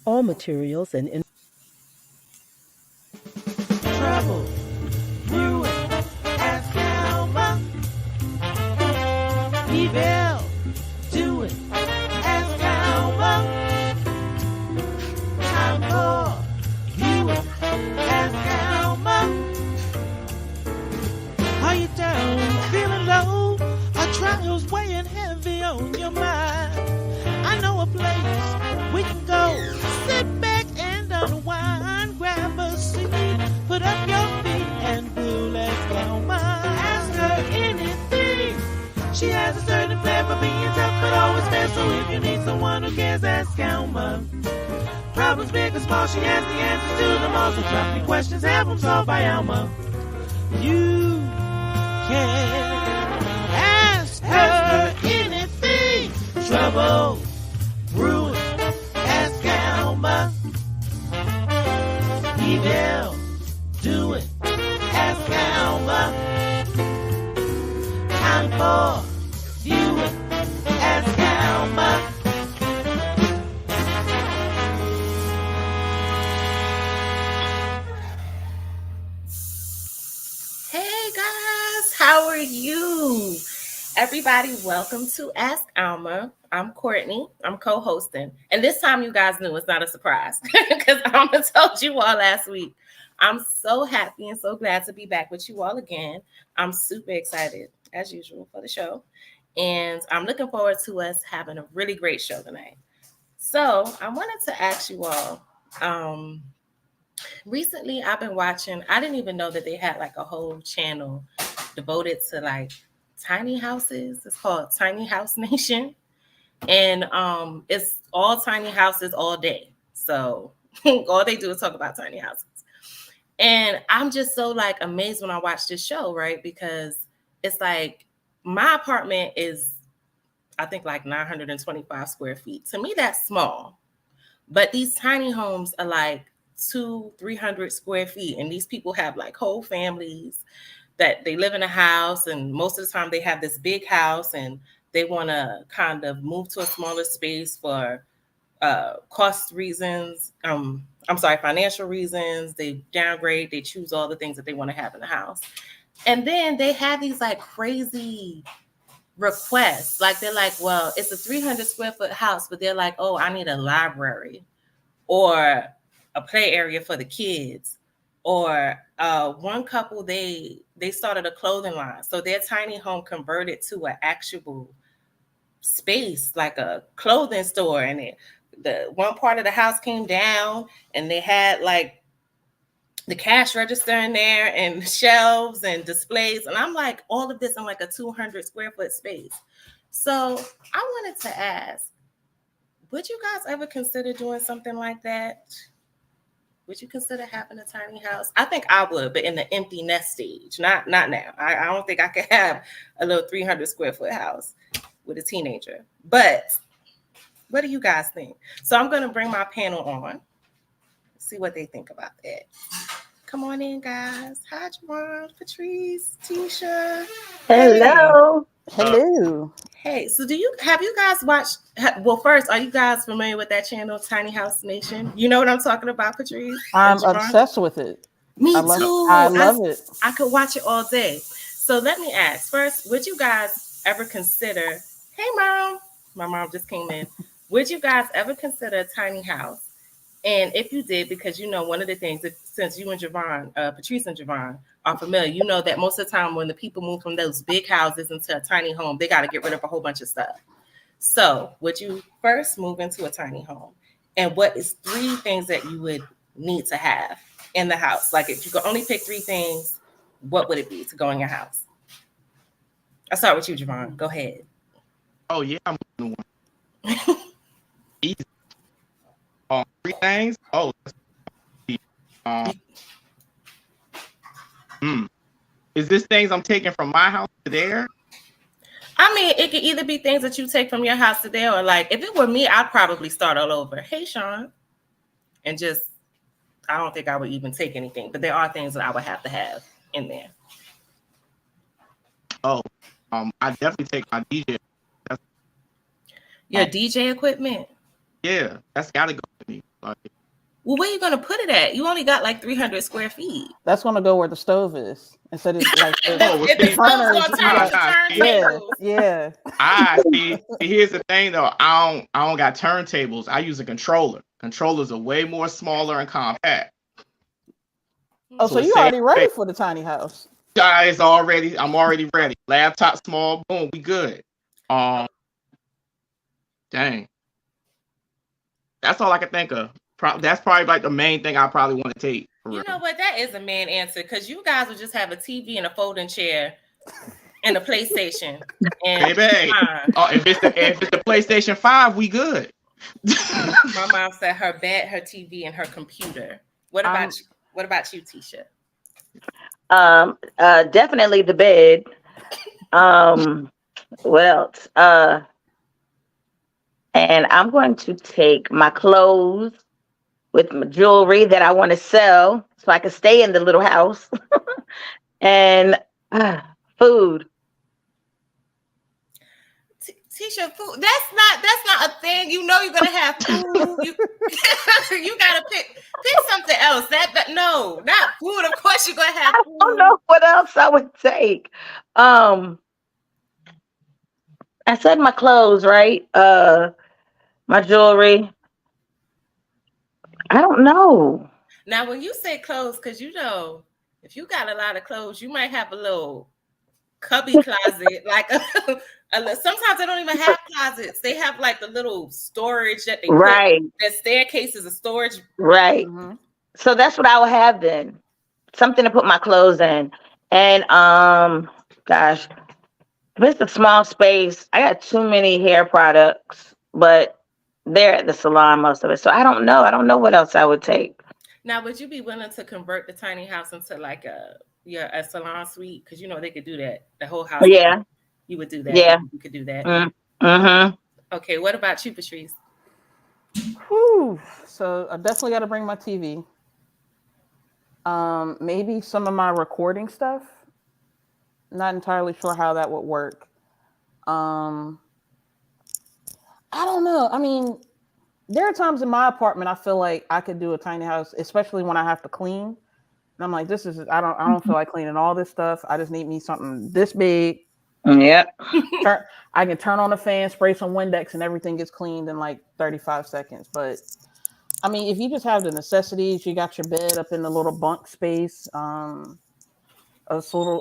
All materials and Trouble, ruin, ask Alma. Evil, do it, ask Alma. Time for you, ask Alma. Are you down, feeling low? Are trials weighing heavy on your mind? I know a place we can go. Sit back and unwind, grab a seat, put up your feet, and we'll ask Alma. Ask her anything. She has a certain flair for being tough, but always fair. So if you need someone who cares, ask Alma. Problems big or small, she has the answers to them all. So drop your questions, have them solved by Alma. You can ask her anything. Trouble, ruin, ask Alma. Evil, do it, ask Alma. Time for you, ask Alma. Hey guys, how are you? Everybody, welcome to Ask Alma. I'm Courtney. I'm co-hosting. And this time you guys knew it's not a surprise because Alma told you all last week. I'm so happy and so glad to be back with you all again. I'm super excited, as usual, for the show. And I'm looking forward to us having a really great show tonight. So I wanted to ask you all, recently I've been watching, I didn't even know that they had like a whole channel devoted to like tiny houses. It's called Tiny House Nation. And it's all tiny houses all day. So all they do is talk about tiny houses. And I'm just so like amazed when I watch this show, right? Because it's like my apartment is, I think, like 925 square feet. To me, that's small. But these tiny homes are like 200-300 square feet. And these people have like whole families that they live in a house. And most of the time they have this big house and they want to kind of move to a smaller space for cost reasons. Financial reasons. They downgrade, they choose all the things that they want to have in the house. And then they have these like crazy requests. Like they're like, well, it's a 300 square foot house, but they're like, oh, I need a library or a play area for the kids. Or one couple, they started a clothing line. So their tiny home converted to an actual space, like a clothing store. And the one part of the house came down and they had like the cash register in there and shelves and displays. And I'm like, all of this in like a 200 square foot space. So I wanted to ask, would you guys ever consider doing something like that? Would you consider having a tiny house? I think I would, but in the empty nest stage, not now. I don't think I could have a little 300 square foot house with a teenager. But what do you guys think? So I'm going to bring my panel on, see what they think about that. Come on in, guys. Hi, Javon, Patrice, Tisha. Hello. hello. Hey, so have you guys watched? Well, first, are you guys familiar with that channel, Tiny House Nation? You know what I'm talking about, Patrice? I'm obsessed with it. Me I love it. I could watch it all day. So let me ask first, would you guys ever consider, hey, Mom, my mom just came in. Would you guys ever consider a tiny house? And if you did, because you know, one of the things, since you and Javon, Patrice and Javon are familiar, you know that most of the time when the people move from those big houses into a tiny home, they got to get rid of a whole bunch of stuff. So would you first move into a tiny home? And what is 3 things that you would need to have in the house? Like if you could only pick 3 things, what would it be to go in your house? I'll start with you, Javon. Go ahead. Oh yeah, I'm the one. Easy. 3 things. Oh, is this things I'm taking from my house to there? I mean, it could either be things that you take from your house to there, or like if it were me, I'd probably start all over. Hey, Sean, and just I don't think I would even take anything, but there are things that I would have to have in there. Oh, I definitely take my DJ. Your DJ equipment? Yeah, that's gotta go with me. Well, where you gonna put it at? You only got like 300 square feet. That's gonna go where the stove is instead of like the stove's gonna turn into turntables. Yeah. See, here's the thing though. I don't got turntables. I use a controller. Controllers are way more smaller and compact. Oh, so you already ready for the tiny house? I'm already ready. Laptop small, boom, we good. Dang. That's all I can think of. That's probably like the main thing I probably want to take. You know what? That is a man answer because you guys would just have a TV and a folding chair and a PlayStation. And baby, if it's the PlayStation 5, we good. My mom said her bed, her TV, and her computer. What about you? What about you, Tisha? Definitely the bed. What else? And I'm going to take my clothes with my jewelry that I want to sell so I can stay in the little house. And food. Tisha, food. That's not a thing. You know you're gonna have food. You gotta pick something else. No, not food. Of course you're gonna have food. I don't know what else I would take. I said my clothes, right? My jewelry. I don't know. Now, when you say clothes, because you know, if you got a lot of clothes, you might have a little cubby closet. Like sometimes they don't even have closets. They have like the little storage that they right. Put. That staircase is a storage. Right. Mm-hmm. So that's what I will have then. Something to put my clothes in. And gosh, if it's a small space, I got too many hair products, but they're at the salon, most of it. So I don't know. I don't know what else I would take. Now, would you be willing to convert the tiny house into like a salon suite? Because you know they could do that. The whole house. Yeah. You would do that. Yeah. You could do that. Mm-hmm. Okay. What about you, Patrice? Whew. So I definitely got to bring my TV. Maybe some of my recording stuff. Not entirely sure how that would work. I don't know. I mean, there are times in my apartment I feel like I could do a tiny house, especially when I have to clean. And I'm like, I don't feel like cleaning all this stuff. I just need me something this big. Yeah. I can turn on the fan, spray some Windex, and everything gets cleaned in like 35 seconds. But I mean, if you just have the necessities, you got your bed up in the little bunk space. I would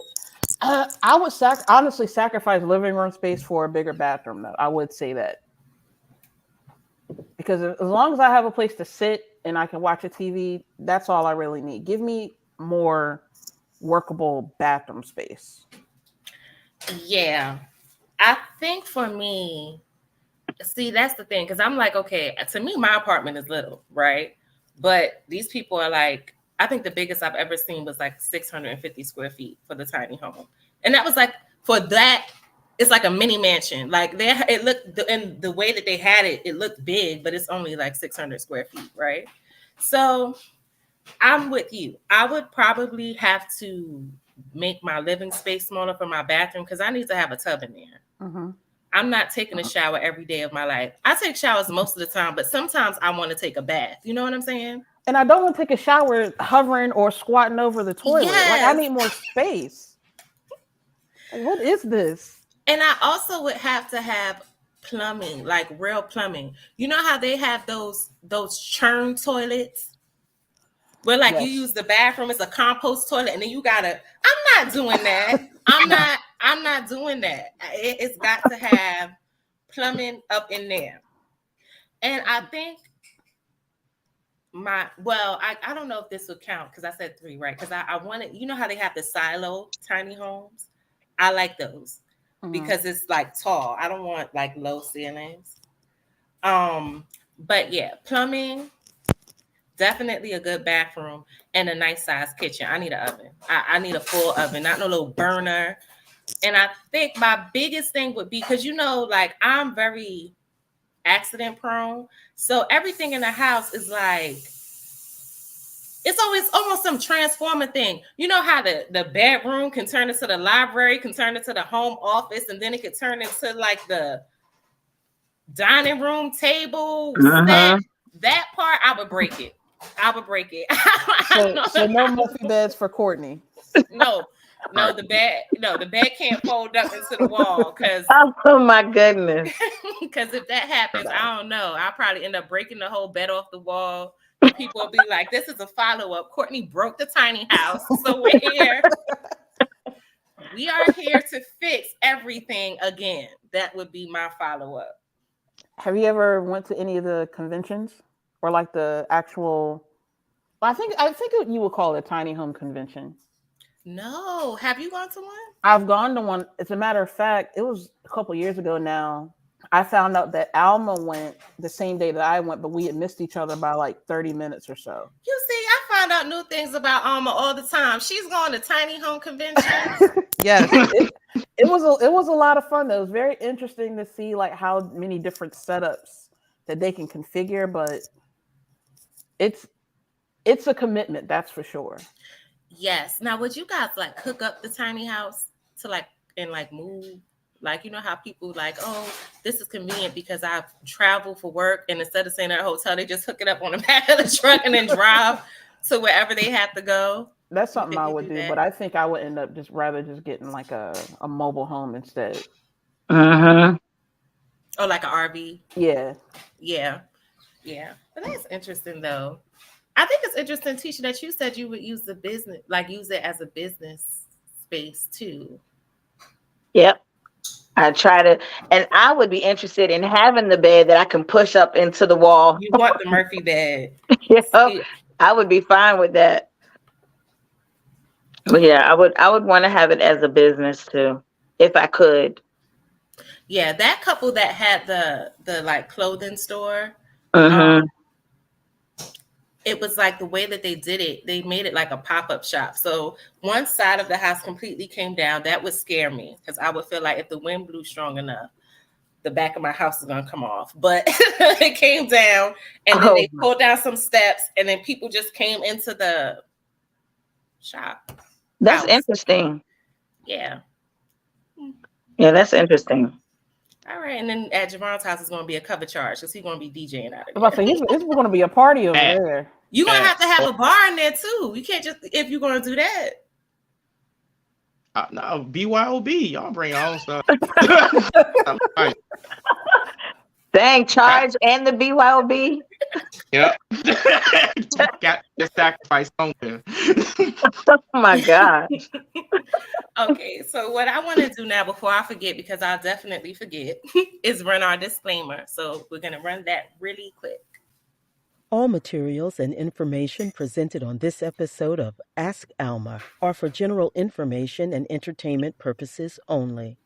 honestly sacrifice living room space for a bigger bathroom, though. I would say that. Because as long as I have a place to sit and I can watch a TV, that's all I really need. Give me more workable bathroom space. Yeah. I think for me, see, that's the thing. Because I'm like, okay, to me, my apartment is little, right? But these people are like, I think the biggest I've ever seen was like 650 square feet for the tiny home. And that was like, for that, it's like a mini mansion. Like it looked, in the way that they had it, it looked big, but it's only like 600 square feet, right? So I'm with you. I would probably have to make my living space smaller for my bathroom because I need to have a tub in there. Mm-hmm. I'm not taking a shower every day of my life. I take showers most of the time, but sometimes I want to take a bath. You know what I'm saying? And I don't want to take a shower hovering or squatting over the toilet. Yes. Like, I need more space. Like, what is this? And I also would have to have plumbing, like real plumbing. You know how they have those churn toilets? Where like you use the bathroom as a compost toilet and then you gotta, I'm not doing that. I'm not doing that. It's got to have plumbing up in there. And I think I don't know if this would count because I said 3, right? Because I wanted, you know how they have the silo tiny homes? I like those. Because it's like tall. I don't want like low ceilings. But yeah, plumbing, definitely a good bathroom and a nice size kitchen. I need an oven. I need a full oven, not no little burner. And I think my biggest thing would be because like I'm very accident prone. So everything in the house is like, it's always almost some transformer thing. You know how the bedroom can turn into the library, can turn into the home office, and then it could turn into like the dining room table. That part, I would break it. I would break it. So no Murphy beds for Courtney. No, the bed can't fold up into the wall because Oh my goodness. if that happens, I don't know. I'll probably end up breaking the whole bed off the wall. And people will be like, "This is a follow-up. Courtney broke the tiny house, so we're here. We are here to fix everything again." That would be my follow-up. Have you ever went to any of the conventions or like the actual? I think you would call it a tiny home convention. No, have you gone to one? I've gone to one. As a matter of fact, it was a couple years ago now. I found out that Alma went the same day that I went, but we had missed each other by like 30 minutes or so. You see, I find out new things about Alma all the time. She's going to tiny home conventions. Yes, it was a lot of fun. Though. It was very interesting to see like how many different setups that they can configure, but it's a commitment, that's for sure. Yes. Now, would you guys like hook up the tiny house to like and like move? Like, you know how people like, oh, this is convenient because I travel for work, and instead of staying at a hotel, they just hook it up on the back of the truck and then drive to wherever they have to go. That's something I would do, but I think I would end up just getting like a mobile home instead. Uh-huh. Oh, like an RV. Yeah. But that's interesting though. I think it's interesting, Tisha, that you said you would use use it as a business space too. Yep. I try to, and I would be interested in having the bed that I can push up into the wall. You want the Murphy bed. I would be fine with that. But yeah, I would want to have it as a business too, if I could. Yeah, that couple that had the like clothing store. It was like the way that they did it, they made it like a pop-up shop. So one side of the house completely came down. That would scare me because I would feel like if the wind blew strong enough, the back of my house is going to come off. But it came down, and then they pulled down some steps, and then people just came into the shop. That's interesting. Yeah. Yeah, that's interesting. All right, and then at Javon's house is going to be a cover charge because he's going to be DJing out of there. I was about to say, it's going to be a party over there. You're going to have a bar in there too. You can't just, if you're going to do that. No, BYOB. Y'all bring your own stuff. Dang, charge and the BYOB. Yep. Got to sacrifice something. Oh my God. Okay, so what I want to do now before I forget, because I'll definitely forget, is run our disclaimer. So we're going to run that really quick. All materials and information presented on this episode of Ask Alma are for general information and entertainment purposes only.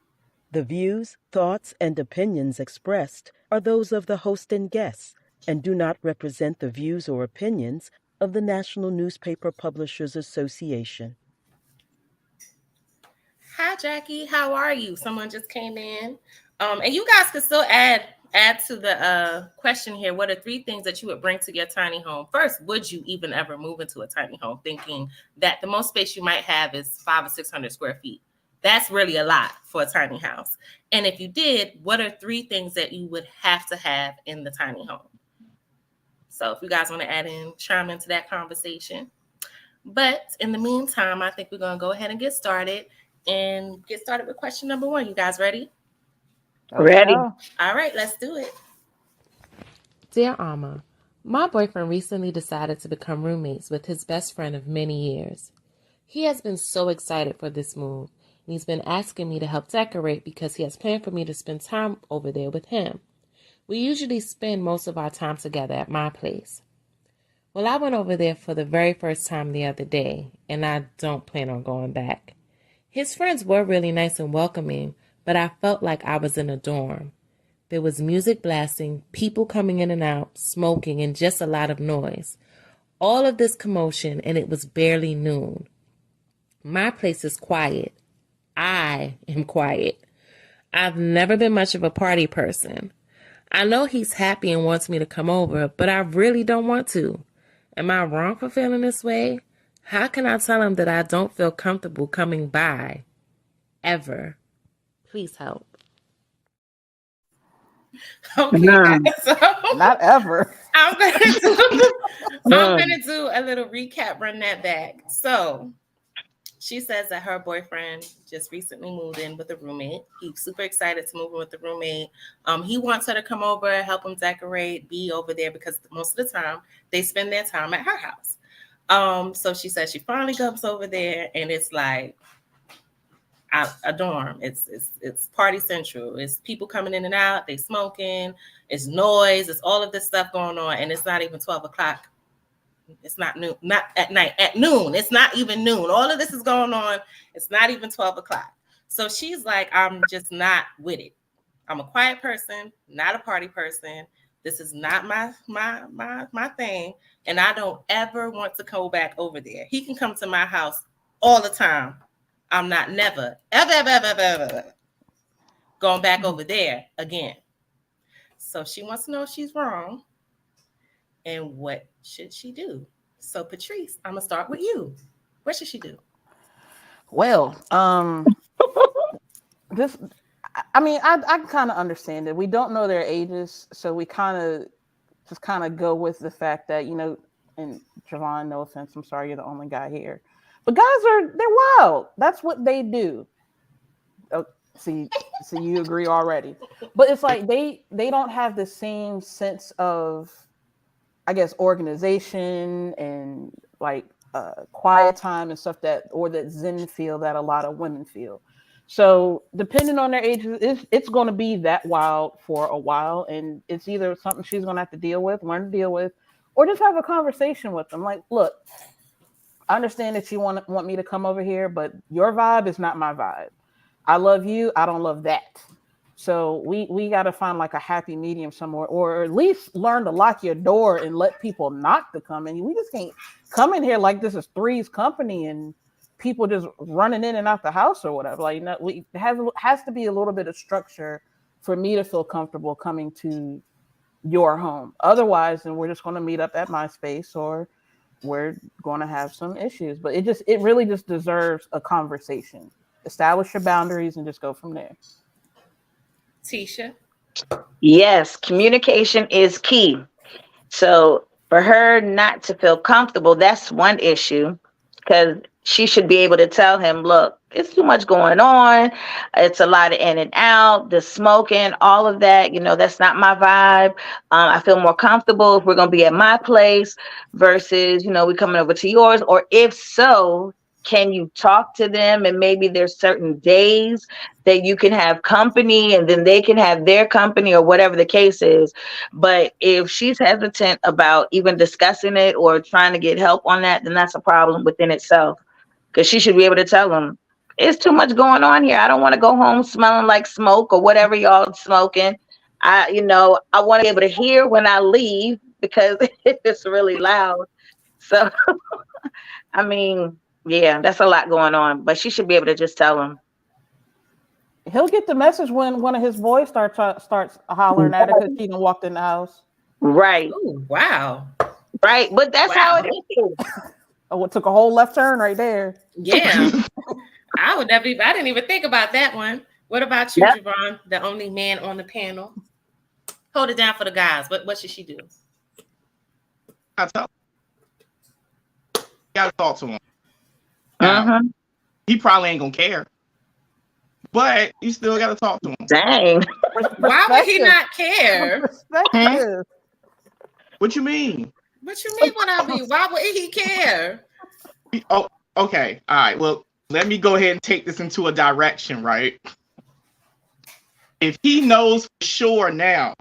The views, thoughts, and opinions expressed are those of the host and guests and do not represent the views or opinions of the National Newspaper Publishers Association. Hi, Jackie. How are you? Someone just came in. And you guys can still add to the question here. What are 3 things that you would bring to your tiny home? First, would you even ever move into a tiny home thinking that the most space you might have is 500 or 600 square feet? That's really a lot for a tiny house. And if you did, what are 3 things that you would have to have in the tiny home? So if you guys want to chime into that conversation. But in the meantime, I think we're going to go ahead and get started with question number 1. You guys ready? Ready. All right, let's do it. Dear Alma, my boyfriend recently decided to become roommates with his best friend of many years. He has been so excited for this move, and he's been asking me to help decorate because he has planned for me to spend time over there with him. We usually spend most of our time together at my place. Well, I went over there for the very first time the other day, and I don't plan on going back. His friends were really nice and welcoming, but I felt like I was in a dorm. There was music blasting, people coming in and out, smoking, and just a lot of noise. All of this commotion, and it was barely noon. My place is quiet. I am quiet. I've never been much of a party person. I know he's happy and wants me to come over, but I really don't want to. Am I wrong for feeling this way? How can I tell him that I don't feel comfortable coming by? Ever. Please help. Okay, guys. So Not ever. I'm gonna do a little recap, run that back. So she says that her boyfriend just recently moved in with a roommate. He's super excited to move in with the roommate. He wants her to come over, help him decorate, be over there because most of the time they spend their time at her house. So she says she finally comes over there, and it's like a dorm. It's party central. It's people coming in and out. They smoking. It's noise. It's all of this stuff going on, and it's not even 12 o'clock. It's not noon, not at night, at noon. It's not even noon. All of this is going on. It's not even 12 o'clock. So she's like, I'm just not with it. I'm a quiet person, not a party person. This is not my thing. And I don't ever want to go back over there. He can come to my house all the time. I'm not never, ever going back over there again. So she wants to know if she's wrong. And what should she do? So Patrice, I'm gonna start with you. What should she do? Well, this, I mean, I kind of understand it. We don't know their ages, so we kind of go with the fact that, you know, and Javon, no offense, I'm sorry, you're the only guy here, but they're wild. That's what they do. Oh, see, you agree already, but it's like they don't have the same sense of, I guess, organization and like quiet time and stuff that Zen feel that a lot of women feel. So depending on their age, it's going to be that wild for a while, and it's either something she's going to have to learn to deal with, or just have a conversation with them. Like, look, I understand that you want me to come over here, but your vibe is not my vibe. I love you. I don't love that. So we got to find like a happy medium somewhere, or at least learn to lock your door and let people knock to come in. We just can't come in here like this is Three's Company and people just running in and out the house or whatever. Like, no, has to be a little bit of structure for me to feel comfortable coming to your home. Otherwise, then we're just going to meet up at my space, or we're going to have some issues. But it really just deserves a conversation. Establish your boundaries and just go from there. Tisha? Yes, communication is key. So for her not to feel comfortable, that's one issue, because she should be able to tell him, look, it's too much going on. It's a lot of in and out, the smoking, all of that. You know, that's not my vibe. I feel more comfortable if we're going to be at my place versus, you know, we coming over to yours. Or if so, can you talk to them, and maybe there's certain days that you can have company and then they can have their company, or whatever the case is. But if she's hesitant about even discussing it or trying to get help on that, then that's a problem within itself, because she should be able to tell them, it's too much going on here. I don't want to go home smelling like smoke or whatever y'all smoking. I want to be able to hear when I leave, because it's really loud. So, I mean, yeah, that's a lot going on, but she should be able to just tell him. He'll get the message when one of his boys starts hollering at her because she done walked in the house. Right. Ooh, wow. Right, but that's how it is. Oh, it took a whole left turn right there. Yeah. I didn't even think about that one. What about you, Javon, the only man on the panel? Hold it down for the guys. What should she do? I tell you gotta talk to him. He probably ain't gonna care, but you still gotta talk to him. Dang. Why would he not care? What you mean? What you mean? Why would he care? Oh, okay. All right. Well, let me go ahead and take this into a direction, right? If he knows for sure now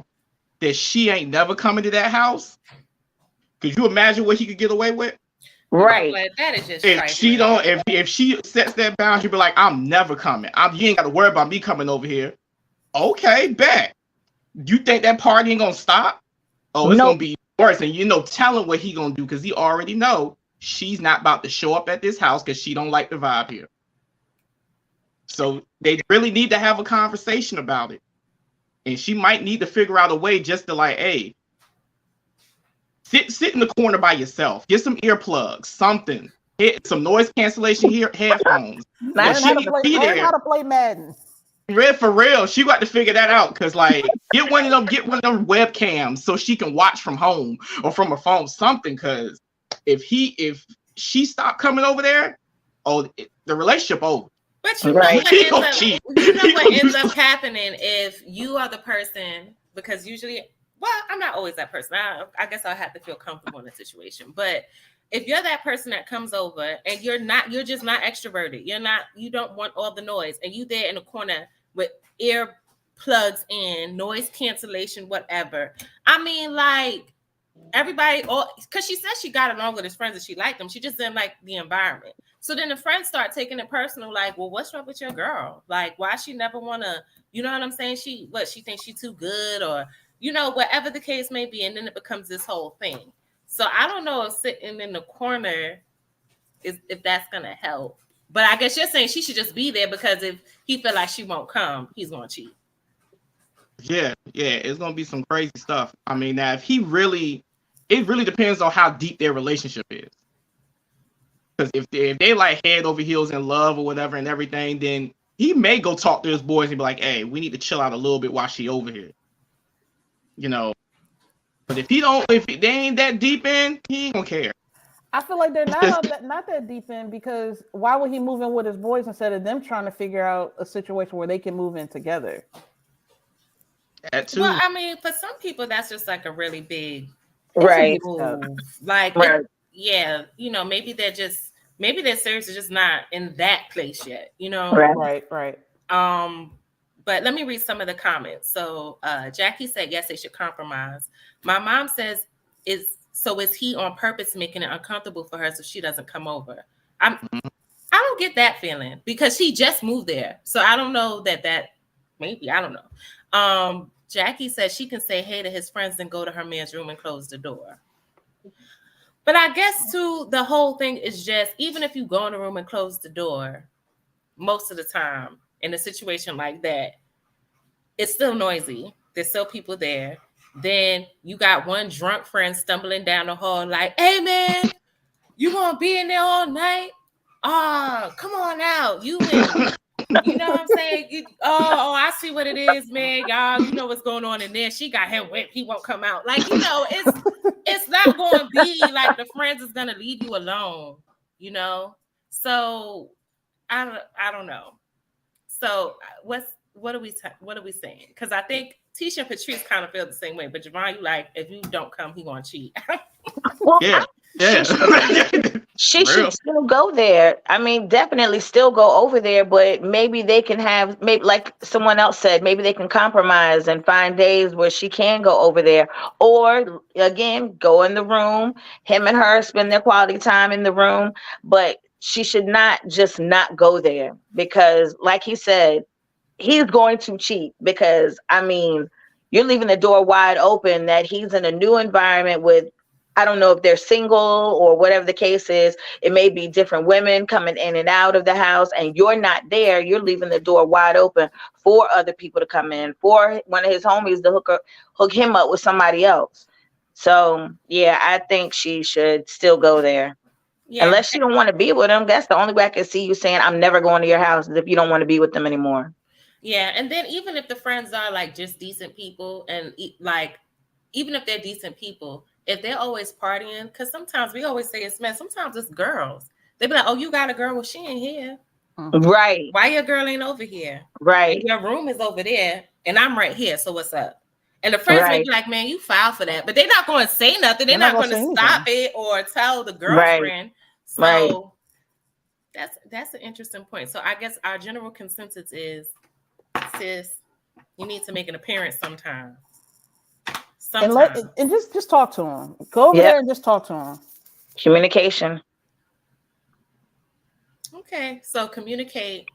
that she ain't never coming to that house, could you imagine what he could get away with? Right. Like, that is just if she don't, if she sets that boundary, be like, I'm never coming. You ain't got to worry about me coming over here. Okay, bet. You think that party ain't gonna stop? Oh, it's gonna be worse. And telling what he gonna do, because he already know she's not about to show up at this house because she don't like the vibe here. So they really need to have a conversation about it. And she might need to figure out a way just to like, hey, sit in the corner by yourself. Get some earplugs, something. Hit some noise cancellation here, headphones. Learn how to play Madden. Red for real. She got to figure that out because, like, get one of them webcams so she can watch from home or from her phone, something. Because if she stopped coming over there, the relationship over. But you know Right. what ends up happening if you are the person, because usually, well, I'm not always that person. I guess I'll have to feel comfortable in a situation. But if you're that person that comes over and you're just not extroverted, you don't want all the noise, and you there in the corner with ear plugs in, noise cancellation, whatever. I mean, like, everybody, because she said she got along with his friends and she liked them. She just didn't like the environment. So then the friends start taking it personal, like, well, what's wrong with your girl? Like, why she never want to, you know what I'm saying? She thinks she's too good, or, whatever the case may be. And then it becomes this whole thing. So I don't know if sitting in the corner if that's going to help. But I guess you're saying she should just be there, because if he feel like she won't come, he's going to cheat. Yeah, it's going to be some crazy stuff. I mean, now, if it really depends on how deep their relationship is. Because if they like head over heels in love or whatever and everything, then he may go talk to his boys and be like, hey, we need to chill out a little bit while she over here. But if they ain't that deep in, he ain't gonna care. I feel like they're not that deep in, because why would he move in with his boys instead of them trying to figure out a situation where they can move in together? That too. Well, I mean, for some people, that's just like a really big Right. move. Like, Right. Maybe their series is just not in that place yet, Right. But let me read some of the comments. So Jackie said, yes, they should compromise. My mom says, is he on purpose making it uncomfortable for her so she doesn't come over? I don't get that feeling, because she just moved there. So I don't know that maybe, I don't know. Jackie says she can say hey to his friends and go to her man's room and close the door. But I guess too, the whole thing is just, even if you go in the room and close the door, most of the time in a situation like that, it's still noisy. There's still people there. Then you got one drunk friend stumbling down the hall like, hey man, you gonna be in there all night? Come on out. You know what I'm saying? I see what it is, man. Y'all, you know what's going on in there. She got him whipped. He won't come out. Like, it's not going to be like the friends is going to leave you alone, So I don't know. So what are we saying? Because I think Tisha and Patrice kind of feel the same way, but Javon, you like, if you don't come, he gonna cheat. Well, Yeah. She should still go there. I mean, definitely still go over there, but maybe they can maybe like someone else said, maybe they can compromise and find days where she can go over there. Or again, go in the room, him and her spend their quality time in the room, but she should not just not go there, because like he said, he's going to cheat, because I mean, you're leaving the door wide open that he's in a new environment with, I don't know if they're single or whatever the case is. It may be different women coming in and out of the house, and you're not there. You're leaving the door wide open for other people to come in, for one of his homies to hook him up with somebody else. So yeah, I think she should still go there. Yeah. Unless you don't want to be with him. That's the only way I can see you saying I'm never going to your house, is if you don't want to be with them anymore. Yeah, and then even if the friends are like just decent people, and like even if they're decent people, if they're always partying, because sometimes we always say it's men, sometimes it's girls. They be like, oh, you got a girl? Well, she ain't here. Right. Why your girl ain't over here? Right. And your room is over there, and I'm right here. So what's up? And the friends may be like, man, you filed for that. But they're not going to say nothing. They're not going to stop it or tell the girlfriend. Right. So that's an interesting point. So I guess our general consensus is, sis, you need to make an appearance sometime. And just talk to him. Go over there and just talk to him. Communication. Okay, so communicate,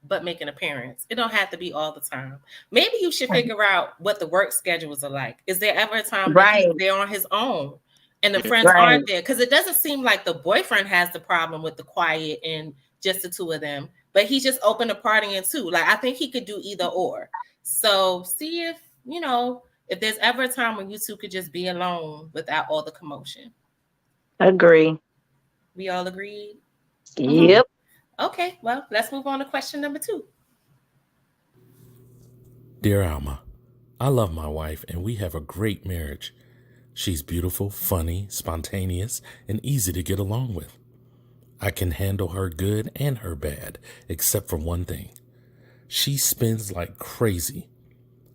but make an appearance. It don't have to be all the time. Maybe you should figure out what the work schedules are like. Is there ever a time that he's there on his own and the friends aren't there? Because it doesn't seem like the boyfriend has the problem with the quiet and just the two of them, but he's just open to partying too. Like, I think he could do either or. So see if there's ever a time when you two could just be alone without all the commotion. Agree. We all agreed? Yep. Okay, well, let's move on to question number 2. Dear Alma, I love my wife and we have a great marriage. She's beautiful, funny, spontaneous, and easy to get along with. I can handle her good and her bad, except for one thing. She spends like crazy.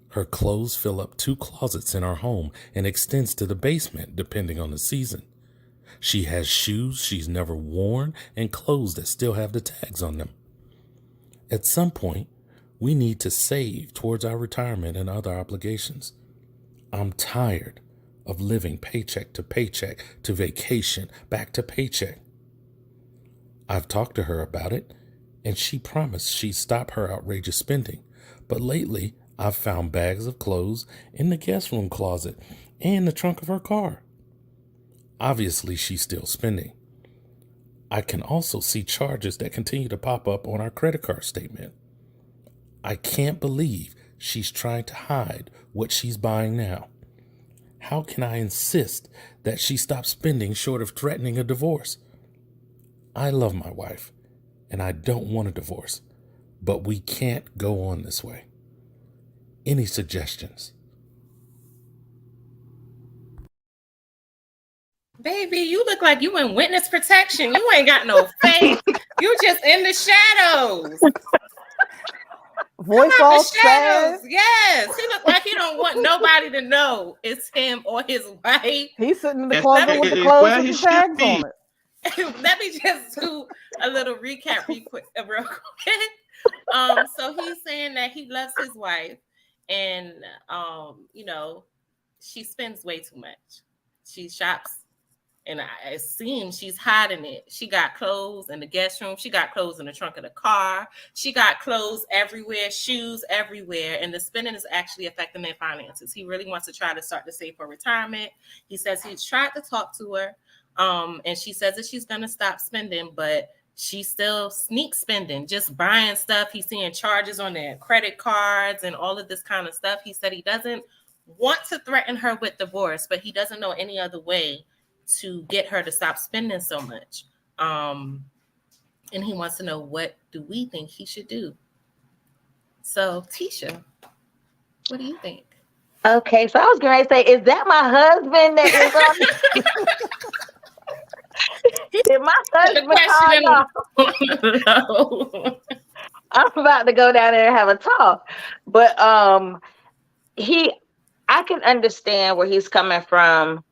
Her clothes fill up 2 closets in our home and extends to the basement, depending on the season. She has shoes she's never worn and clothes that still have the tags on them. At some point, we need to save towards our retirement and other obligations. I'm tired of living paycheck to vacation, back to paycheck. I've talked to her about it, and she promised she'd stop her outrageous spending. But lately, I've found bags of clothes in the guest room closet and the trunk of her car. Obviously, she's still spending. I can also see charges that continue to pop up on our credit card statement. I can't believe she's trying to hide what she's buying now. How can I insist that she stop spending short of threatening a divorce? I love my wife, and I don't want a divorce, but we can't go on this way. Any suggestions? Baby, you look like you in witness protection. You ain't got no faith. You just in the shadows. Voice Come out all the shadows. sad. Yes. He look like he don't want nobody to know it's him or his wife. He's sitting in the It's- closet with the it's clothes where with he the should tags be. on it. Let me just do a little recap real quick. So he's saying that he loves his wife, and she spends way too much. She shops, and it seems she's hiding it. She got clothes in the guest room. She got clothes in the trunk of the car. She got clothes everywhere, shoes everywhere, and the spending is actually affecting their finances. He really wants to try to start to save for retirement. He says he's tried to talk to her. And she says that she's gonna stop spending, but she's still sneak spending, just buying stuff. He's seeing charges on their credit cards and all of this kind of stuff. He said he doesn't want to threaten her with divorce, but he doesn't know any other way to get her to stop spending so much. And he wants to know, what do we think he should do? So, Tisha, what do you think? Okay, so I was going to say, is that my husband that is on? Did my husband call y'all? No. I'm about to go down there and have a talk. But I can understand where he's coming from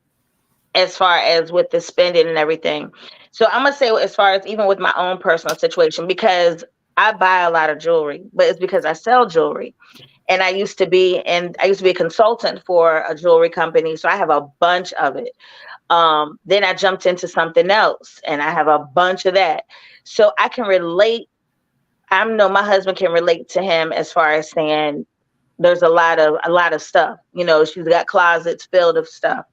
as far as with the spending and everything. So I'm gonna say, as far as even with my own personal situation, because I buy a lot of jewelry, but it's because I sell jewelry. And I used to be a consultant for a jewelry company, so I have a bunch of it. Then I jumped into something else, and I have a bunch of that. So I can relate. I know my husband can relate to him as far as saying there's a lot of stuff. She's got closets filled of stuff.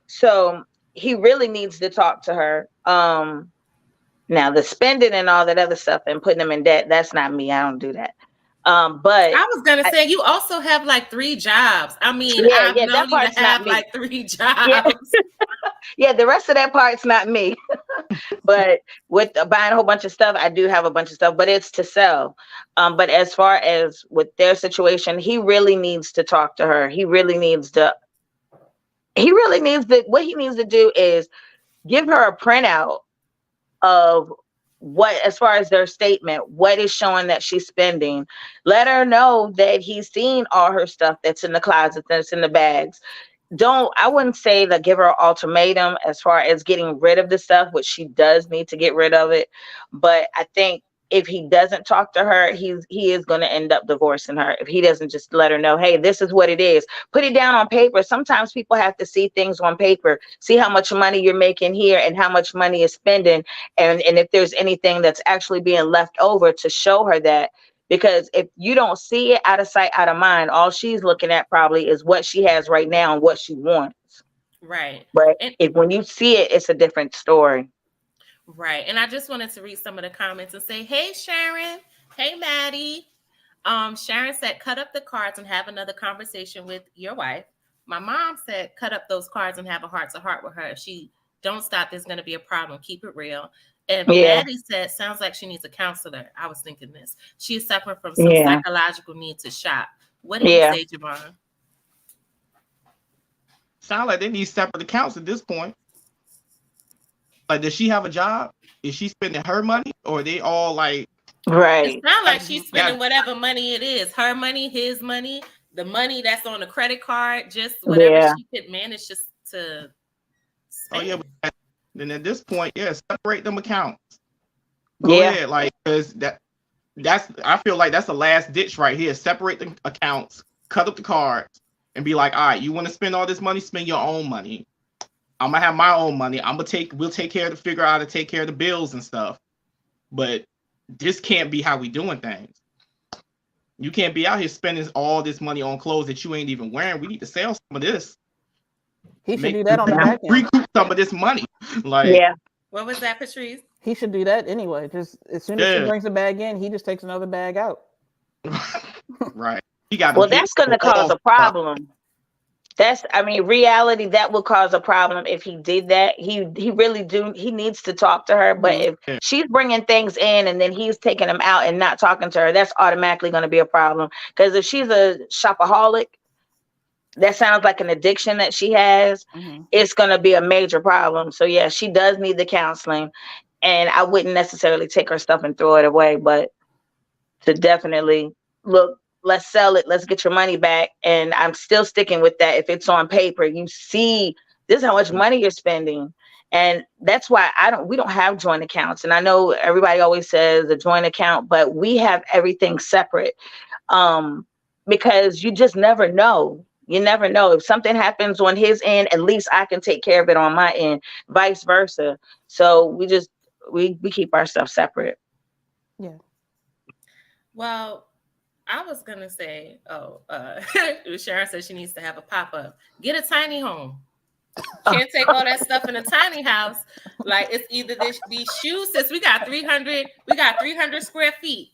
So he really needs to talk to her. Now the spending and all that other stuff and putting them in debt, that's not me. I don't do that. But I was gonna say, you also have like 3 jobs. I mean, I've known you to have like 3 jobs. Yeah, the rest of that part's not me. But with buying a whole bunch of stuff, I do have a bunch of stuff, but it's to sell. But as far as with their situation, he really needs to talk to her. What he needs to do is give her a printout of what, as far as their statement, what is showing that she's spending. Let her know that he's seen all her stuff that's in the closet, that's in the bags. I wouldn't say that give her an ultimatum as far as getting rid of the stuff, which she does need to get rid of it. But I think if he doesn't talk to her, he is going to end up divorcing her. If he doesn't just let her know, hey, this is what it is. Put it down on paper. Sometimes people have to see things on paper, see how much money you're making here and how much money is spending. And if there's anything that's actually being left over, to show her that. Because if you don't see it, out of sight, out of mind, all she's looking at probably is what she has right now and what she wants. Right. But And when you see it, it's a different story. right. And I just wanted to read some of the comments and say, hey, Sharon. Hey, Maddie. Sharon said, cut up the cards and have another conversation with your wife. My mom said, cut up those cards and have a heart-to-heart with her. If she don't stop, there's going to be a problem. Keep it real. And Yeah. Maddie said, sounds like she needs a counselor. I was thinking this. She is suffering from some Yeah. psychological need to shop. What do you say, Javon? Sound like they need separate accounts at this point. Like, does she have a job? Is she spending her money, or are they all like? Right. It sounds like she's spending whatever money it is. Her money, his money, the money that's on the credit card, just whatever she could manage just to spend. Oh yeah, then at this point, separate them accounts. Go ahead, like, because that's I feel like that's the last ditch right here. Separate the accounts, cut up the cards, and be like, all right, you want to spend all this money, spend your own money. I'm gonna have my own money. We'll take care of the figure out to take care of the bills and stuff. But this can't be how we doing things. You can't be out here spending all this money on clothes that you ain't even wearing. We need to sell some of this. He should do that on the back end. Recoup some of this money. Like, what was that, Patrice? He should do that anyway. Just as soon as she brings a bag in, he just takes another bag out. Right. Well, that's going to cause a problem. Reality, that will cause a problem if he did that. He needs to talk to her. But if she's bringing things in and then he's taking them out and not talking to her, that's automatically going to be a problem. Because if she's a shopaholic, that sounds like an addiction that she has. It's going to be a major problem. So yeah, she does need the counseling, and I wouldn't necessarily take her stuff and throw it away, but to definitely look, let's sell it. Let's get your money back. And I'm still sticking with that. If it's on paper, you see, this is how much money you're spending. And that's why we don't have joint accounts. And I know everybody always says a joint account, but we have everything separate. Because you just never know. You never know. If something happens on his end, at least I can take care of it on my end, vice versa. So we keep our stuff separate. Yeah. Well, I was gonna say, Sharon said she needs to have a pop-up. Get a tiny home. Can't take all that stuff in a tiny house. Like, it's either these shoes, since we got 300 square feet.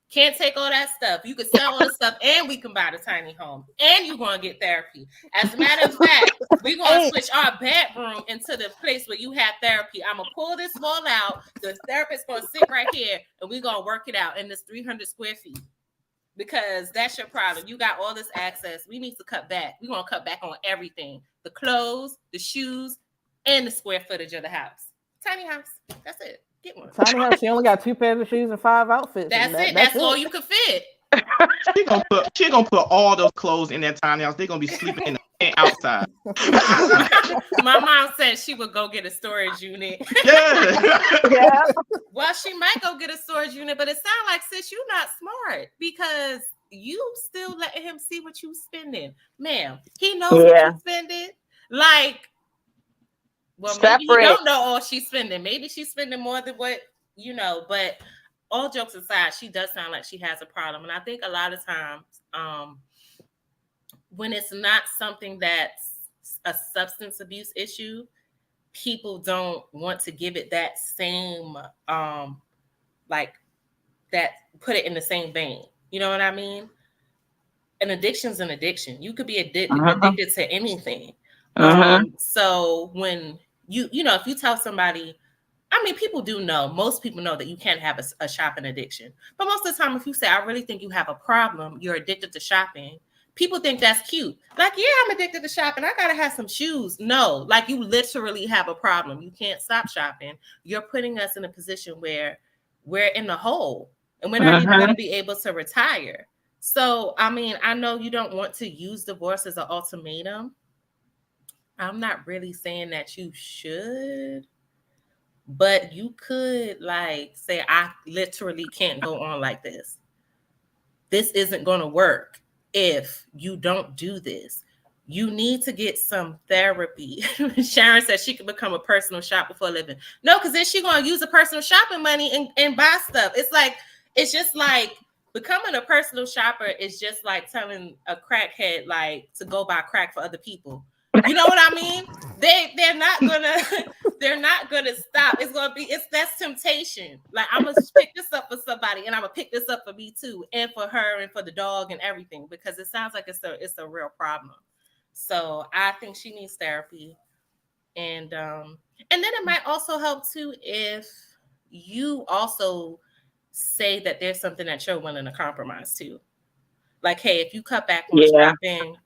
Can't take all that stuff. You can sell all the stuff, and we can buy the tiny home, and you're gonna get therapy. As a matter of fact, we're gonna switch our bedroom into the place where you have therapy. I'm gonna pull this wall out. The therapist's gonna sit right here, and we're gonna work it out in this 300 square feet. Because that's your problem. You got all this access. We need to cut back. We're going to cut back on everything. The clothes, the shoes, and the square footage of the house. Tiny house. That's it. Get one. Tiny house. She only got 2 pairs of shoes and 5 outfits. That's it. That's all you can fit. She gonna put all those clothes in that tiny house. They're going to be sleeping in the tent outside. My mom said she would go get a storage unit. Yeah. Well, she might go get a storage unit, but it sounds like, sis, you're not smart because you still letting him see what you spending. Ma'am, he knows what you spending. Like, well, maybe you don't know all she's spending. Maybe she's spending more than what you know, but all jokes aside, she does sound like she has a problem. And I think a lot of times, when it's not something that's a substance abuse issue, people don't want to give it that same, put it in the same vein. You know what I mean? An addiction's an addiction. You could be addicted to anything. So when if you tell somebody, I mean, people do know, most people know that you can't have a shopping addiction. But most of the time, if you say, I really think you have a problem, you're addicted to shopping, people think that's cute. Like, yeah, I'm addicted to shopping. I got to have some shoes. No, like, you literally have a problem. You can't stop shopping. You're putting us in a position where we're in the hole and we're not even going to be able to retire. So, I mean, I know you don't want to use divorce as an ultimatum. I'm not really saying that you should, but you could say, I literally can't go on like this. This isn't going to work if you don't do this. You need to get some therapy. Sharon said she could become a personal shopper for a living. No, because then she's going to use the personal shopping money and buy stuff. It's just like becoming a personal shopper is just like telling a crackhead to go buy crack for other people. You know what I mean? They're not gonna stop. That's temptation. Like, I'm gonna pick this up for somebody, and I'm gonna pick this up for me too, and for her, and for the dog, and everything, because it sounds like it's a real problem. So I think she needs therapy, and then it might also help too if you also say that there's something that you're willing to compromise to. Like, hey, if you cut back on Yeah. shopping,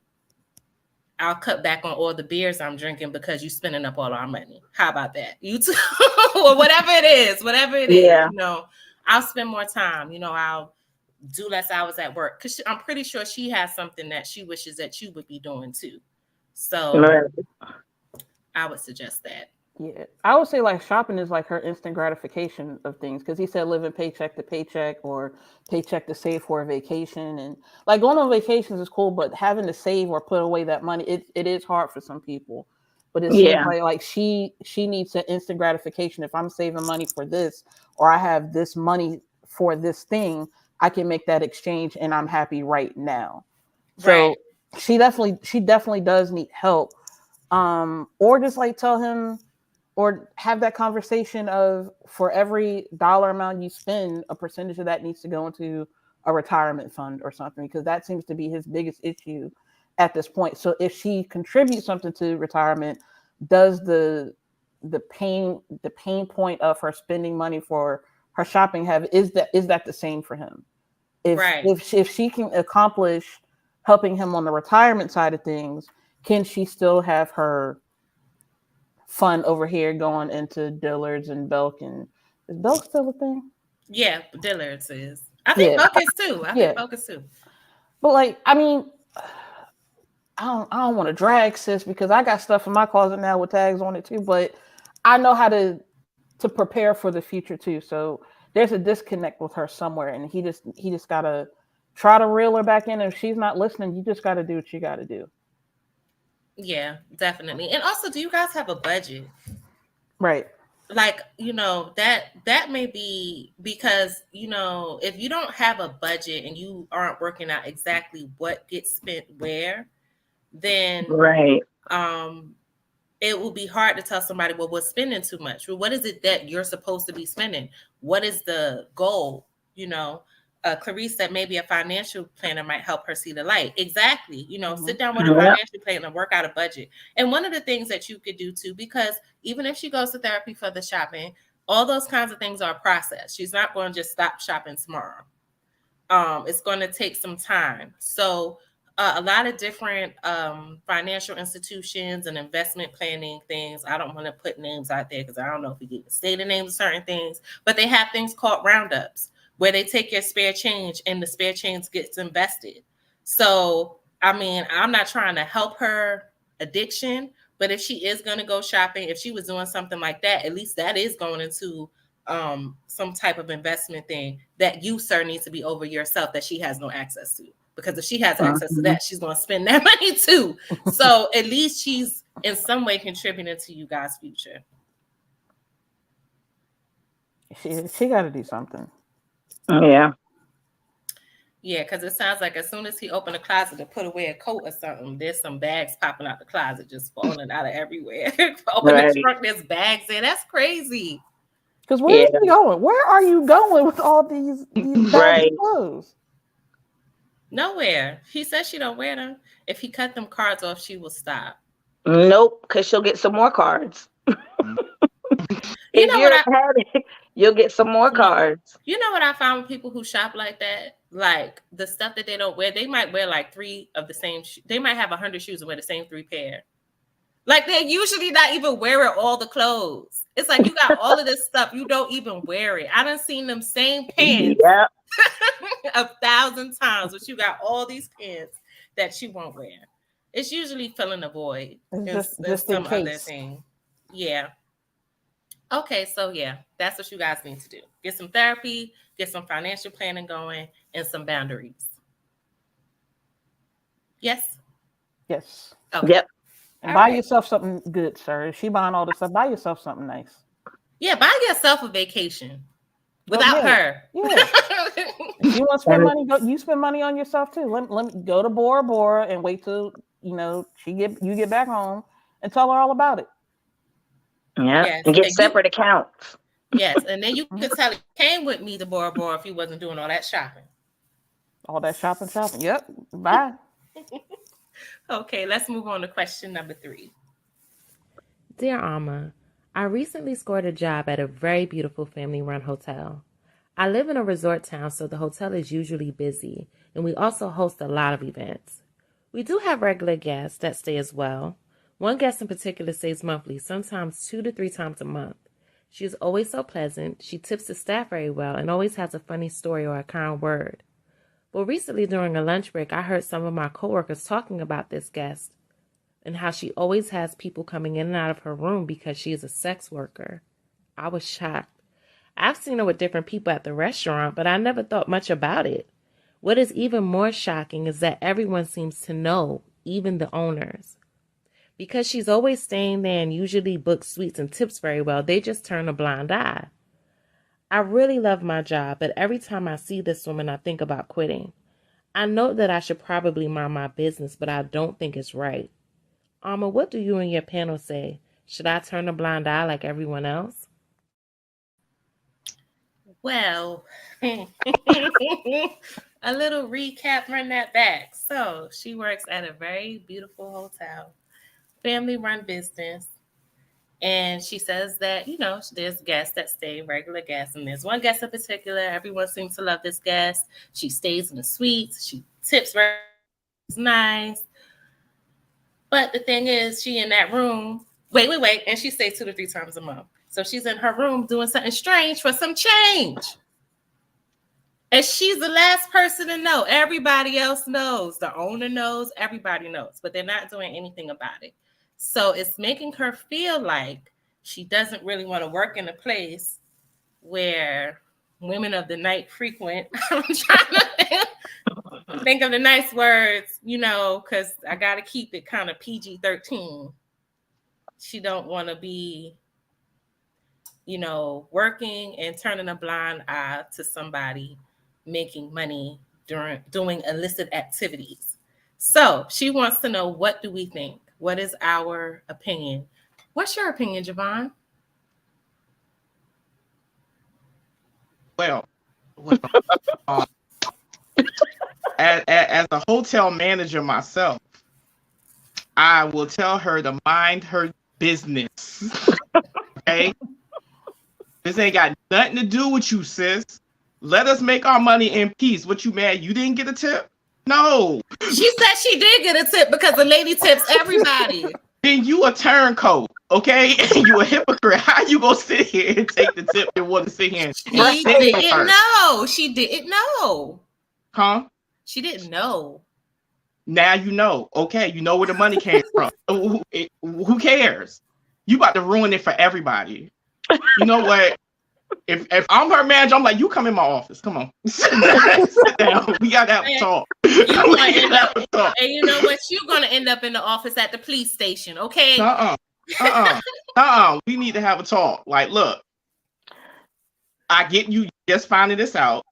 I'll cut back on all the beers I'm drinking because you're spending up all our money. How about that? You too, or whatever it is, Yeah. you know, I'll spend more time, you know, I'll do less hours at work because I'm pretty sure she has something that she wishes that you would be doing too. So Right. I would suggest that. Yeah, I would say like shopping is like her instant gratification of things because he said living paycheck to paycheck or paycheck to save for a vacation, and like going on vacations is cool, but having to save or put away that money, it is hard for some people. But it seems Yeah. like she needs an instant gratification. If I'm saving money for this or I have this money for this thing, I can make that exchange and I'm happy right now. So Right. she definitely does need help. Or just like tell him or have that conversation of for every dollar amount you spend, a percentage of that needs to go into a retirement fund or something, because that seems to be his biggest issue at this point. So if she contributes something to retirement, does the pain point of her spending money for her shopping have is that the same for him? If Right. if she can accomplish helping him on the retirement side of things, can she still have her fun over here going into Dillard's and Belk? And is Belk still a thing? Yeah, Dillard's is. I think Yeah, Belk is too. I yeah. think Belk is too. But like, I mean, I don't want to drag sis because I got stuff in my closet now with tags on it too. But I know how to prepare for the future too. So there's a disconnect with her somewhere, and he just gotta try to reel her back in. If she's not listening, you just gotta do what you gotta do. Yeah, definitely. And also, do you guys have a budget? Right. Like, you know, that may be because, you know, if you don't have a budget and you aren't working out exactly what gets spent where, then Right. um it will be hard to tell somebody, well, we're spending too much. Well, what is it that you're supposed to be spending? What is the goal? You know, Clarice said maybe a financial planner might help her see the light. Exactly. You know, sit down with a Yeah. financial planner and work out a budget. And one of the things that you could do too, because even if she goes to therapy for the shopping, all those kinds of things are a process. She's not going to just stop shopping tomorrow. It's going to take some time. So a lot of different financial institutions and investment planning things. I don't want to put names out there because I don't know if we can say the names of certain things, but they have things called roundups where they take your spare change and the spare change gets invested. So, I mean, I'm not trying to help her addiction, but if she is going to go shopping, if she was doing something like that, at least that is going into some type of investment thing that you, sir, needs to be over yourself that she has no access to. Because if she has access to that, she's going to spend that money too. So at least she's in some way contributing to you guys' future. She got to do something. Yeah. Yeah, because it sounds like as soon as he opened the closet to put away a coat or something, there's some bags popping out the closet, just falling out of everywhere. Open Right. the trunk, there's bags in. That's crazy. Because where is he going? Where are you going with all these bags Right. of clothes? Nowhere. He says she don't wear them. If he cut them cards off, she will stop. Nope, because she'll get some more cards. You If know you're what I an addict, you'll get some more cards. You know what I found with people who shop like that? Like the stuff that they don't wear, they might wear like 3 of the same. They might have 100 shoes and wear the same 3 pair. Like they're usually not even wearing all the clothes. It's like you got all of this stuff, you don't even wear it. I done seen them same pants Yeah. 1,000 times, but you got all these pants that you won't wear. It's usually filling a void. It's There's just in some other case. thing. Yeah. Okay, so yeah, that's what you guys need to do. Get some therapy, get some financial planning going, and some boundaries. Yes? Yes. Okay. Yep. And All buy right. yourself something good, sir. If she buying all this stuff, buy yourself something nice. Yeah, buy yourself a vacation Go without ahead. her. Yeah. If you want to spend And money, you spend money on yourself too. Let me go to Bora Bora and wait till you get back home and tell her all about it. yeah. Yes. And get And separate accounts. yes, and then you could tell it came with me to Bora Bora if you wasn't doing all that shopping. All that shopping. Yep. Bye. Okay, let's move on to question number 3. Dear Alma, I recently scored a job at a very beautiful family-run hotel. I live in a resort town, so the hotel is usually busy, and we also host a lot of events. We do have regular guests that stay as well. One guest in particular stays monthly, sometimes 2 to 3 times a month. She is always so pleasant, she tips the staff very well, and always has a funny story or a kind word. But recently during a lunch break, I heard some of my coworkers talking about this guest and how she always has people coming in and out of her room because she is a sex worker. I was shocked. I've seen her with different people at the restaurant, but I never thought much about it. What is even more shocking is that everyone seems to know, even the owners. Because she's always staying there and usually books suites and tips very well, they just turn a blind eye. I really love my job, but every time I see this woman, I think about quitting. I know that I should probably mind my business, but I don't think it's right. Alma, what do you and your panel say? Should I turn a blind eye like everyone else? Well, a little recap, run that back. So she works at a very beautiful hotel, family-run business. And she says that, there's guests that stay, regular guests. And there's one guest in particular. Everyone seems to love this guest. She stays in the suites. She tips very nice. But the thing is, she in that room. Wait. And she stays 2 to 3 times a month. So she's in her room doing something strange for some change. And she's the last person to know. Everybody else knows. The owner knows. Everybody knows. But they're not doing anything about it. So it's making her feel like she doesn't really want to work in a place where women of the night frequent. I'm trying to think of the nice words, because I got to keep it kind of PG-13. She don't want to be, working and turning a blind eye to somebody making money doing illicit activities. So she wants to know, what do we think? What is our opinion? What's your opinion, Javon? Well, as a hotel manager myself, I will tell her to mind her business. Okay? This ain't got nothing to do with you, sis. Let us make our money in peace. What, you mad you didn't get a tip? No. She said she did get a tip because the lady tips everybody. Then you a turncoat, okay? You a hypocrite. How you gonna sit here and take the tip and want to sit here? She didn't know. She didn't know. Huh? She didn't know. Now you know. Okay, you know where the money came from. Who cares? You about to ruin it for everybody. You know what? If I'm her manager, I'm like, you come in my office. Come on. Sit down. We gotta have a talk. And you know what? You're gonna end up in the office at the police station, okay? We need to have a talk. Like, look, I get you just finding this out.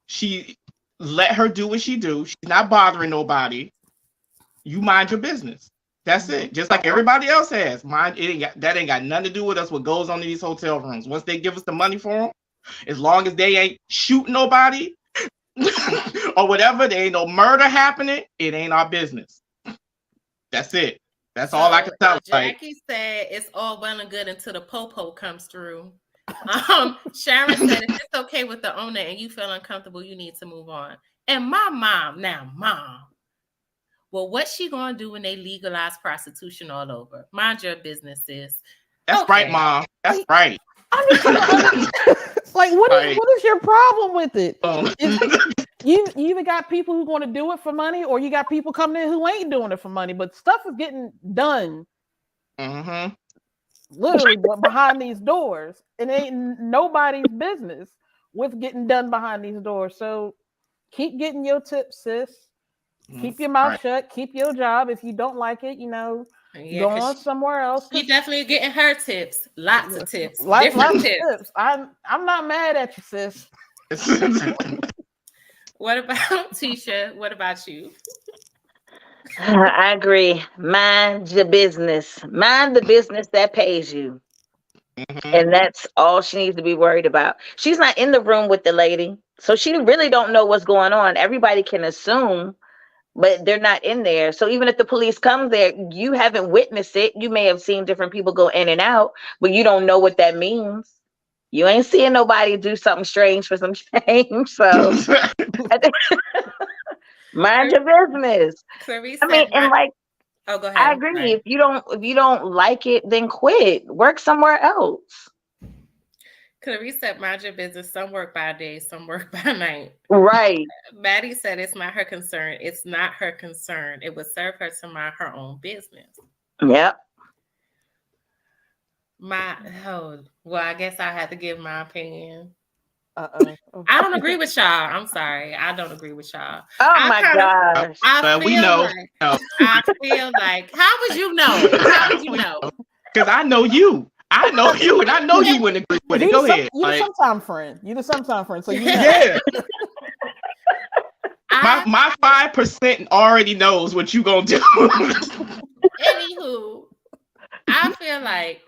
She let her do what she do. She's not bothering nobody. You mind your business. That's it. Just like everybody else has. That ain't got nothing to do with us. What goes on in these hotel rooms. Once they give us the money for them, as long as they ain't shooting nobody or whatever, there ain't no murder happening. It ain't our business. That's it. That's all I can tell. Jackie said it's all well and good until the popo comes through. Sharon said if it's okay with the owner and you feel uncomfortable, you need to move on. And my mom. Well, what's she gonna do when they legalize prostitution all over? Mind your business, sis. That's right, Mom. That's right. I mean, like, what is your problem with it? You either got people who want to do it for money, or you got people coming in who ain't doing it for money. But stuff is getting done, literally behind these doors, and it ain't nobody's business with getting done behind these doors. So keep getting your tips, sis. Keep your mouth shut. Keep your job. If you don't like it, go on somewhere else. She definitely getting her tips. Lots of tips. Lots of tips. I'm not mad at you, sis. What about Tisha? What about you? I agree. Mind your business. Mind the business that pays you. And that's all she needs to be worried about. She's not in the room with the lady, so she really don't know what's going on. Everybody can assume, but they're not in there. So even if the police come there, you haven't witnessed it. You may have seen different people go in and out, but you don't know what that means. You ain't seeing nobody do something strange for some change. So mind your business. Clarice I mean, said, and like "Oh, go ahead." I I'm agree. sorry. If you don't like it, then quit. Work somewhere else. Clarice said, "Mind your business. Some work by day, some work by night." Right. Maddie said, "It's not her concern. It's not her concern. It would serve her to mind her own business." Yep. Well, I guess I had to give my opinion. Uh-oh. I don't agree with y'all. I'm sorry. I don't agree with y'all. Oh my gosh. I we know. I feel like, how would you know? How would you know? Because I know you. I know you, and I know you wouldn't agree with it. Go ahead. You're the sometime friend. You're the sometime friend. So you know. Yeah. My 5% already knows what you gonna do. Anywho, I feel like,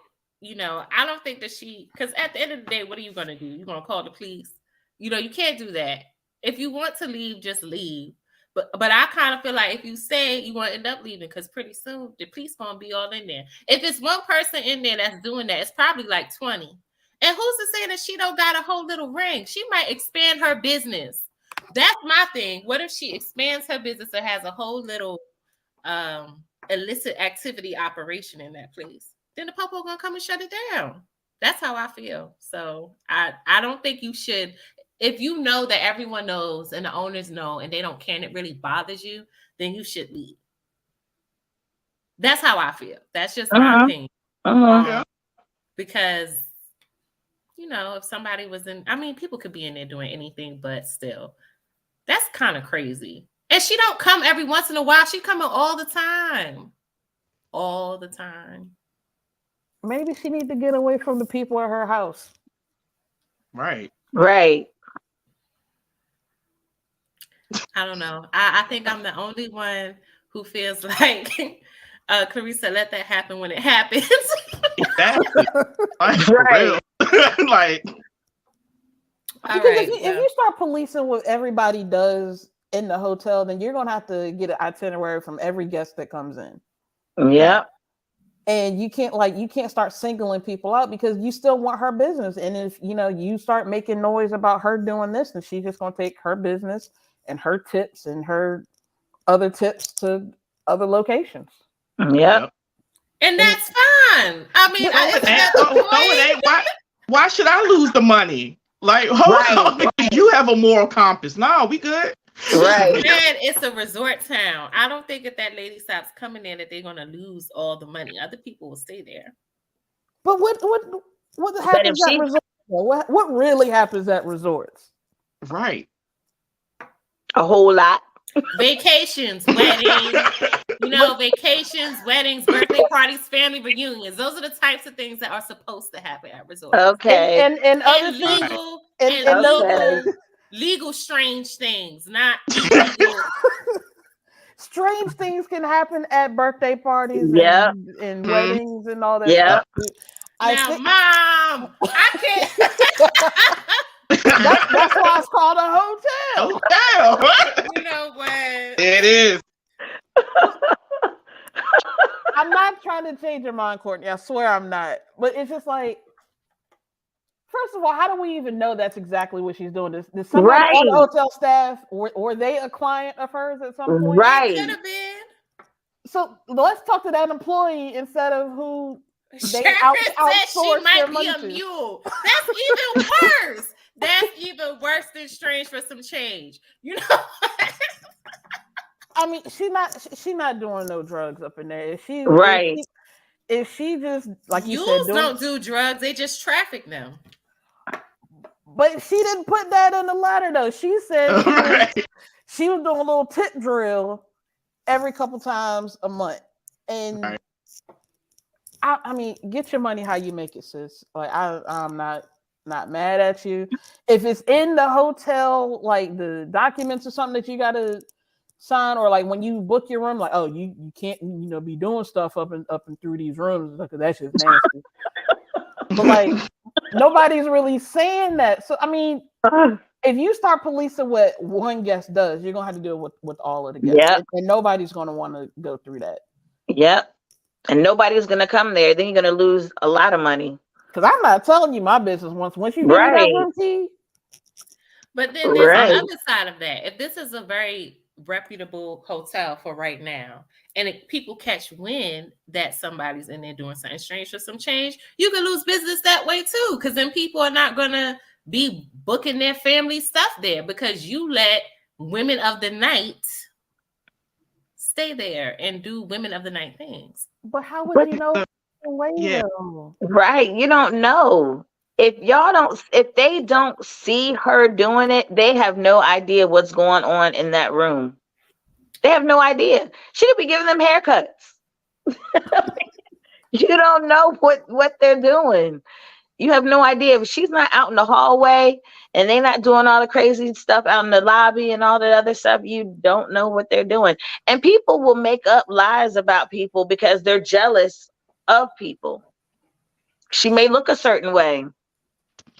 I don't think that because at the end of the day, what are you going to do? You're going to call the police? You can't do that. If you want to leave, just leave. But I kind of feel like if you say you want to end up leaving, because pretty soon the police going to be all in there. If it's one person in there that's doing that, it's probably like 20. And who's to say that she don't got a whole little ring? She might expand her business. That's my thing. What if she expands her business and has a whole little illicit activity operation in that place? Then the popo gonna come and shut it down. That's how I feel. So I don't think you should, if you know that everyone knows and the owners know and they don't care and it really bothers you, then you should leave. That's how I feel. That's just my opinion. Because if somebody was people could be in there doing anything, but still, that's kind of crazy. And she don't come every once in a while. She coming all the time. All the time. Maybe she needs to get away from the people at her house. Right. Right. I don't know. I think I'm the only one who feels like Clarissa, let that happen when it happens. Exactly. Right. Like, because if you start policing what everybody does in the hotel, then you're gonna have to get an itinerary from every guest that comes in. Yep. And you can't start singling people out because you still want her business. And if you start making noise about her doing this, then she's just gonna take her business and her tips and her other tips to other locations. Yep. And that's fine. I mean, it ain't. Why should I lose the money? Like, hold on, you have a moral compass. No, we good. Right. And it's a resort town. I don't think if that lady stops coming in that they're gonna lose all the money. Other people will stay there. But what happens at resorts? What really happens at resorts? Right. A whole lot. Vacations, weddings, vacations, weddings, birthday parties, family reunions. Those are the types of things that are supposed to happen at resorts. Okay. And other legal strange things, not illegal. Strange things can happen at birthday parties and weddings and all that. Yeah. Mom, I can't. That's why it's called a hotel. Hotel. You know what? It is. I'm not trying to change your mind, Courtney. I swear I'm not. But it's just like, first of all, how do we even know that's exactly what she's doing? Does somebody on the hotel staff, were they a client of hers at some point? Right. Could have been. So let's talk to that employee instead of who they Sharon outsource said she might be a to. mule. That's even worse. That's even worse than strange for some change. I mean, she's not doing no drugs up in there. If she just like you Mules said, don't do drugs, they just traffic them. But she didn't put that in the letter though. She said she was doing a little tip drill every couple times a month. And I mean, get your money how you make it, sis. Like I'm not mad at you. If it's in the hotel, like the documents or something that you gotta sign, or like when you book your room, like, oh, you can't be doing stuff up and through these rooms because that's just nasty. But like nobody's really saying that. So I mean, if you start policing what one guest does, you're gonna have to do it with all of the guests. Yep. And nobody's gonna want to go through that. Yep. And nobody's gonna come there. Then you're gonna lose a lot of money. Because I'm not telling you my business once you give me that Right. room key. But then there's Right. the other side of that. If this is a very reputable hotel for right now, and if people catch wind that somebody's in there doing something strange for some change, you can lose business that way too. Because then people are not gonna be booking their family stuff there because you let women of the night stay there and do women of the night things. But how would But- you know way Yeah. though? Right. You don't know. If they don't see her doing it, they have no idea what's going on in that room. They have no idea. She could be giving them haircuts. You don't know what they're doing. You have no idea. If she's not out in the hallway and they're not doing all the crazy stuff out in the lobby and all that other stuff, you don't know what they're doing. And people will make up lies about people because they're jealous of people. She may look a certain way.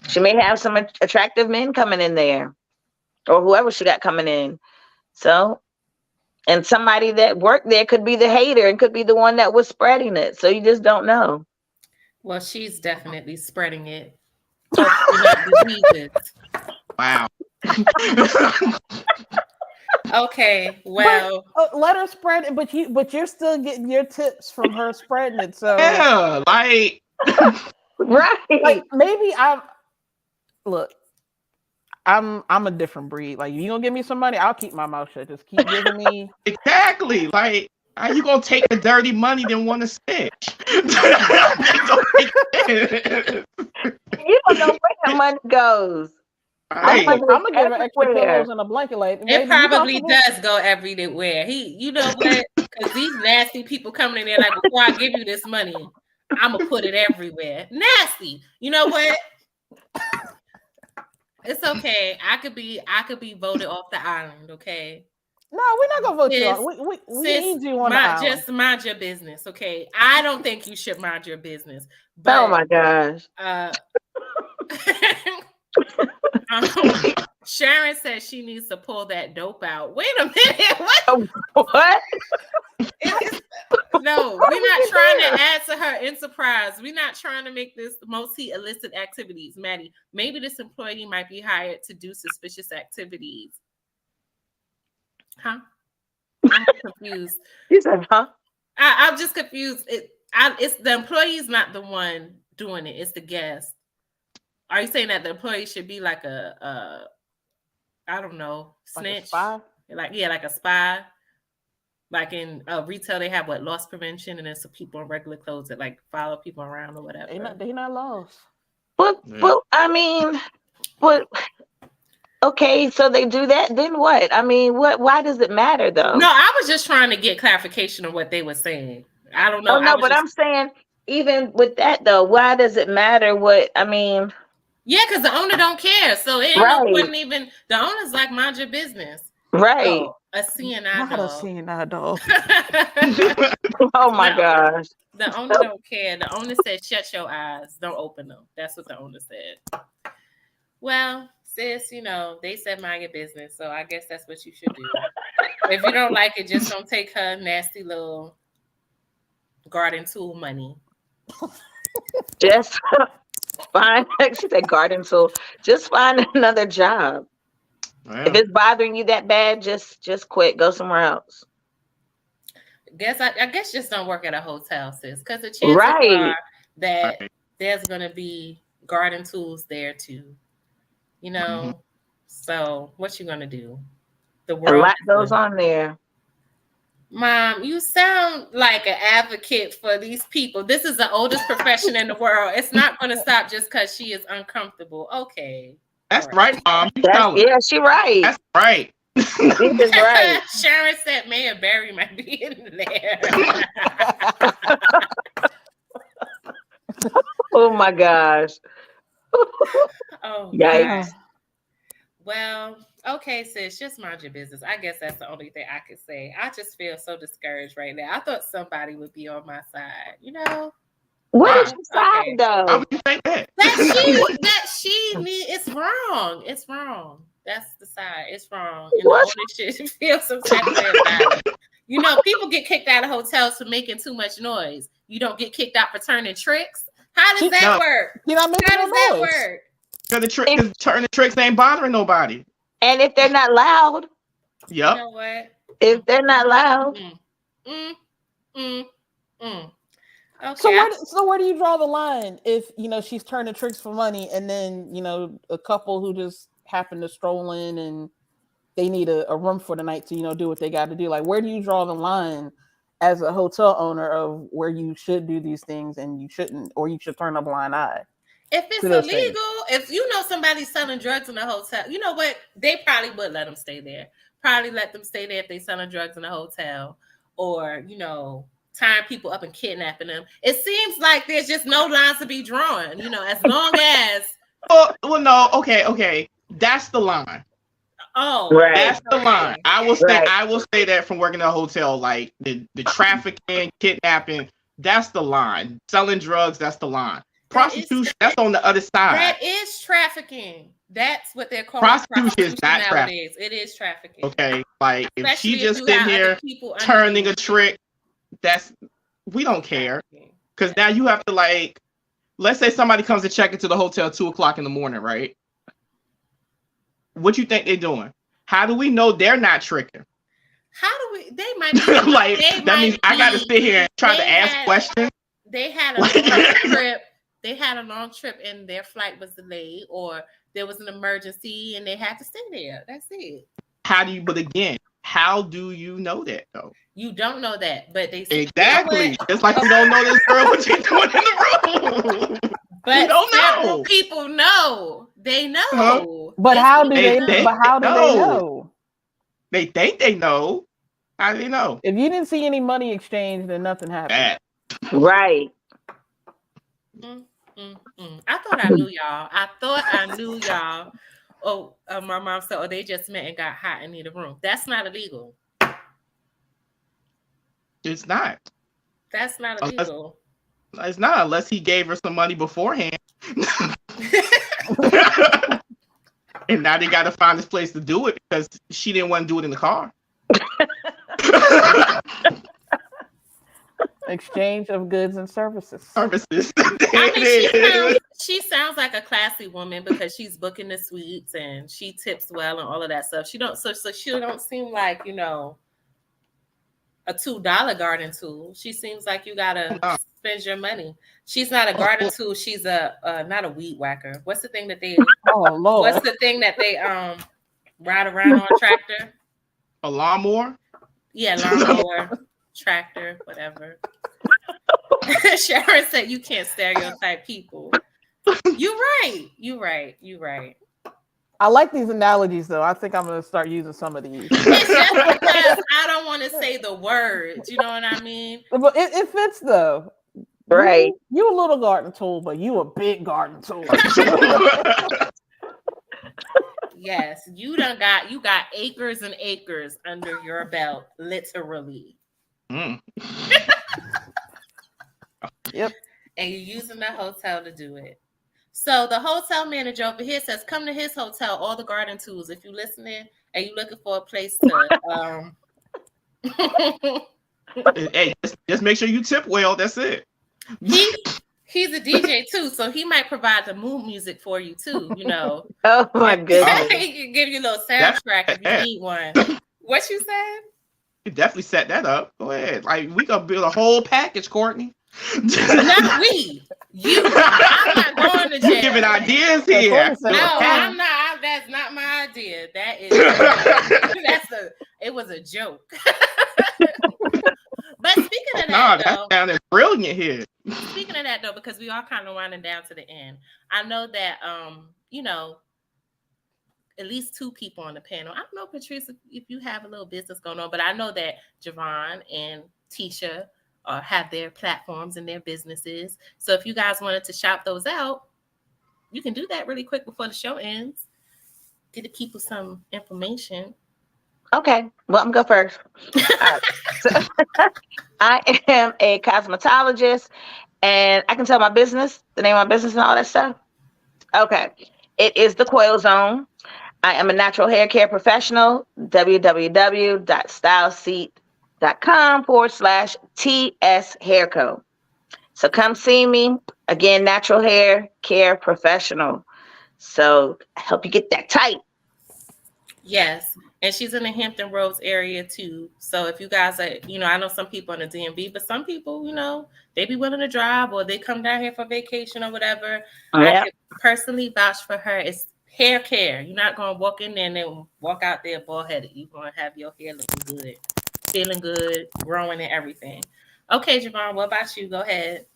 She may have some attractive men coming in there or whoever she got coming in. So, and somebody that worked there could be the hater and could be the one that was spreading it. So you just don't know. Well, she's definitely spreading it. Hopefully not diseases. Wow. Okay, well, Let her spread it, but you're still getting your tips from her spreading it. So Yeah, like Right. maybe I'm a different breed. Like, you gonna give me some money, I'll keep my mouth shut. Just keep giving me. exactly. Like, how you gonna take the dirty money then want to snitch? You don't know where that money goes. Right. I'm gonna give her extra Everywhere. pillows and a blanket. Like, it baby, you probably comfortable? does go everywhere. You know what? Because these nasty people coming in there like, before I give you this money, I'm gonna put it everywhere. Nasty. You know what? It's okay. I could be voted off the island. Okay. No, we're not gonna vote you Sis, out. We Sis, need you on the island. just mind your business. Okay. I don't think you should mind your business. Oh But my gosh. Sharon says she needs to pull that dope out. Wait a minute. What? What? No, we're not trying to add to her enterprise. We're not trying to make this mostly illicit activities. Maddie, maybe this employee might be hired to do suspicious activities. Huh? I'm confused. You said, huh? I'm just confused. It's the employee's not the one doing it. It's the guest. Are you saying that the employee should be like a I don't know, snitch? Like a spy? Like a spy. Like in retail, they have loss prevention, and then some people in regular clothes that like follow people around or whatever. They not lost. But I mean, what? Okay, so they do that. Then what? I mean, what? Why does it matter though? No, I was just trying to get clarification on what they were saying. I don't know. Oh no, but I'm saying even with that though, why does it matter? What I mean? Yeah, because the owner don't care, so it wouldn't even. The owner's like, mind your business. Right. Oh, a CNI Not a dog. CNI dog. Oh my gosh. The owner don't care. The owner said, shut your eyes. Don't open them. That's what the owner said. Well, sis, they said mind your business. So I guess that's what you should do. If you don't like it, just don't take her nasty little garden tool money. Just find, she said garden tool. Just find another job. Wow. If it's bothering you that bad, just quit. Go somewhere else. I guess just don't work at a hotel, sis, because the chances are that there's gonna be garden tools there too. So what you gonna do? The world. A lot goes on there. Mom, you sound like an advocate for these people. This is the oldest profession in the world. It's not gonna stop just because she is uncomfortable. Okay. That's right, Mom. Yeah, she right. That's right. She is right. Sharon said Mayor Barry might be in there. Oh my gosh. Oh, yikes. God. Well, okay, sis, just mind your business. I guess that's the only thing I could say. I just feel so discouraged right now. I thought somebody would be on my side, What is your side though? How would you think that? It's wrong. It's wrong. That's the side. It's wrong. And the owner should feel some type of way about it. People get kicked out of hotels for making too much noise. You don't get kicked out for turning tricks. How does that No. work? You're not making How no does that noise. work? Because turning the tricks ain't bothering nobody. And if they're not loud, You Yep. know what? if they're not loud, Mm, mm, mm. Okay. So where do you draw the line if she's turning tricks for money, and then a couple who just happen to stroll in and they need a room for the night to do what they got to do? Like, where do you draw the line as a hotel owner of where you should do these things and you shouldn't, or you should turn a blind eye? If it's illegal, if somebody's selling drugs in a hotel, you know what? They probably would let them stay there. Probably let them stay there if they selling drugs in a hotel, or tying people up and kidnapping them. It seems like there's just no lines to be drawn. As long as. Well, no. Okay. That's the line. Oh, right. That's the line. I will say. Right. I will say that from working in a hotel, like the trafficking, kidnapping. That's the line. Selling drugs. That's the line. Prostitution. That's on the other side. That is trafficking. That's what they're calling prostitution. Is not nowadays. It is trafficking. Okay, like if Especially she if just you sitting have here other people turning a underneath. trick, we don't care. Because now you have to, like, let's say somebody comes to check into the hotel at 2:00 in the morning, right? What you think they're doing? How do we know they're not tricking? How do we? They might be like that means I got to sit here and try to ask questions. They had a long trip. They had a long trip and their flight was delayed, or there was an emergency and they had to stay there. That's it. But again, how do you know that though? You don't know that, but they say, exactly. It's like you don't know this girl what she's doing in the room. But you don't know. People know. They know. Uh-huh. But how do they know? They think they know. How do they know? If you didn't see any money exchanged, then nothing happened. Right. I thought I knew y'all. Oh, my mom said, they just met and got hot and need a room. That's not illegal. It's not. That's not illegal. It's not, unless he gave her some money beforehand. And now they got to find this place to do it because she didn't want to do it in the car. Exchange of goods and services. She sounds like a classy woman because she's booking the suites and she tips well and all of that stuff. She don't seem like a $2 garden tool. She seems like you gotta spend your money. She's not a garden tool. She's not a weed whacker. What's the thing that they? Oh Lord! What's the thing that they ride around on a tractor? A lawnmower? Yeah, lawnmower, tractor, whatever. Sharon said you can't stereotype people. You're right. I like these analogies, though. I think I'm going to start using some of these. It's just because I don't want to say the words. You know what I mean? But it fits, though. Right. You a little garden tool, but you a big garden tool. Yes, you got acres and acres under your belt, literally. Yep. And you're using the hotel to do it. So the hotel manager over here says, come to his hotel, all the garden tools. If you're listening and you're looking for a place to hey, just make sure you tip well. That's it. He's a DJ too, so he might provide the mood music for you too, Oh my goodness. He can give you a little soundtrack if you need one. What you said? You definitely set that up. Go ahead. Like, we gonna build a whole package, Courtney. Not we. You. I'm not going to jail. You giving ideas here. No, I'm not. That's not my idea. That is. It was a joke. But speaking of that, that sounded brilliant here. Speaking of that, though, because we are kind of winding down to the end, I know that at least 2 people on the panel. I don't know, Patrice, if you have a little business going on, but I know that Javon and Tisha have their platforms and their businesses. So if you guys wanted to shout those out, you can do that really quick before the show ends. Get to keep with some information. Okay, well, I'm going to go first. So, I am a cosmetologist, and I can tell my business, the name of my business and all that stuff. Okay, it is The Coil Zone. I am a natural hair care professional, www.styleseat.com/TS Hair Co. So come see me. Again, natural hair care professional. So I help you get that tight. Yes. And she's in the Hampton Roads area too. So if you guys are, I know some people in the DMV, but some people, they be willing to drive or they come down here for vacation or whatever. I could personally vouch for her. It's hair care. You're not going to walk in there and then walk out there bald headed. You're going to have your hair looking good, feeling good, growing and everything. Okay, Javon, what about you? Go ahead.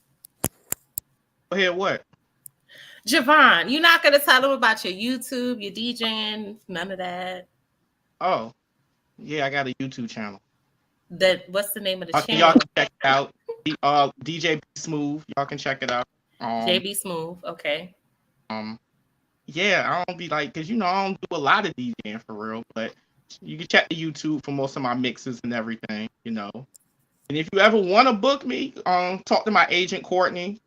Go ahead, what? Javon, you're not going to tell them about your YouTube, your DJing, none of that. Oh, yeah, I got a YouTube channel. What's the name of the channel? Y'all can check it out. DJ Smooth. Y'all can check it out. JB Smooth. Okay. Yeah, I don't be like, cause I don't do a lot of DJing for real, but you can check the YouTube for most of my mixes and everything, And if you ever want to book me, talk to my agent Courtney.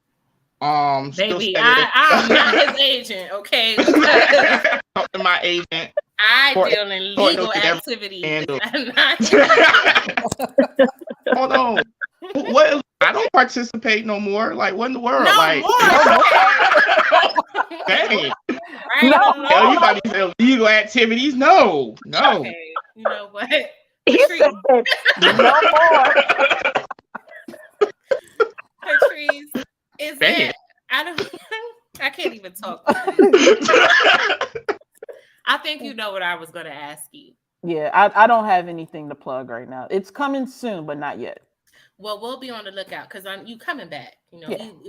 Baby, I'm not his agent, okay? Talk to my agent. I deal in legal activities. Hold on. What? I don't participate no more. Like, what in the world? No like, more. Dang. Everybody's illegal activities. No. Okay. You know what? Patrice, no more. Patrice, is that? I can't even talk. I think you know what I was going to ask you. Yeah, I don't have anything to plug right now. It's coming soon, but not yet. Well, we'll be on the lookout because you coming back.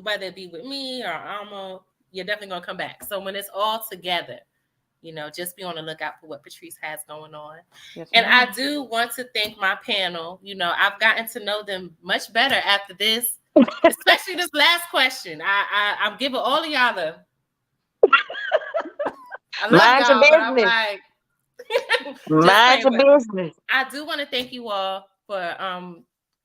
Whether it be with me or Alma, you're definitely going to come back. So when it's all together, just be on the lookout for what Patrice has going on. Yes, and I do want to thank my panel. I've gotten to know them much better after this, especially this last question. I'm giving all of y'all the... Mind your business. Mind your business. I do want to thank you all for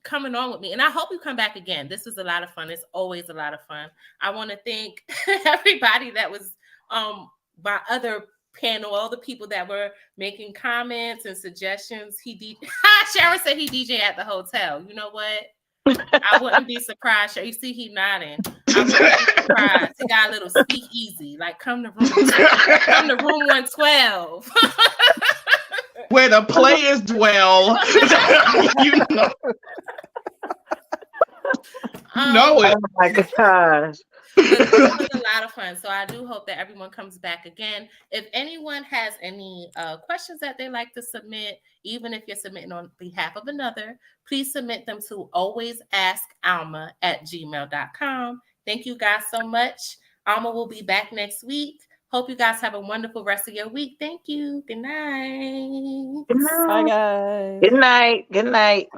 coming on with me, and I hope you come back again. This was a lot of fun. It's always a lot of fun. I want to thank everybody that was my other panel, all the people that were making comments and suggestions. Sharon said he DJ at the hotel. You know what? I wouldn't be surprised. You see, he nodding. I wouldn't be surprised. He got a little speakeasy. Like, come to room 112. Where the players dwell. Oh my gosh. It was a lot of fun. So I do hope that everyone comes back again. If anyone has any questions that they like to submit, even if you're submitting on behalf of another, please submit them to alwaysask.alma@gmail.com. Thank you guys so much. Alma will be back next week. Hope you guys have a wonderful rest of your week. Thank you. Good night. Bye, guys. Good night. Good night.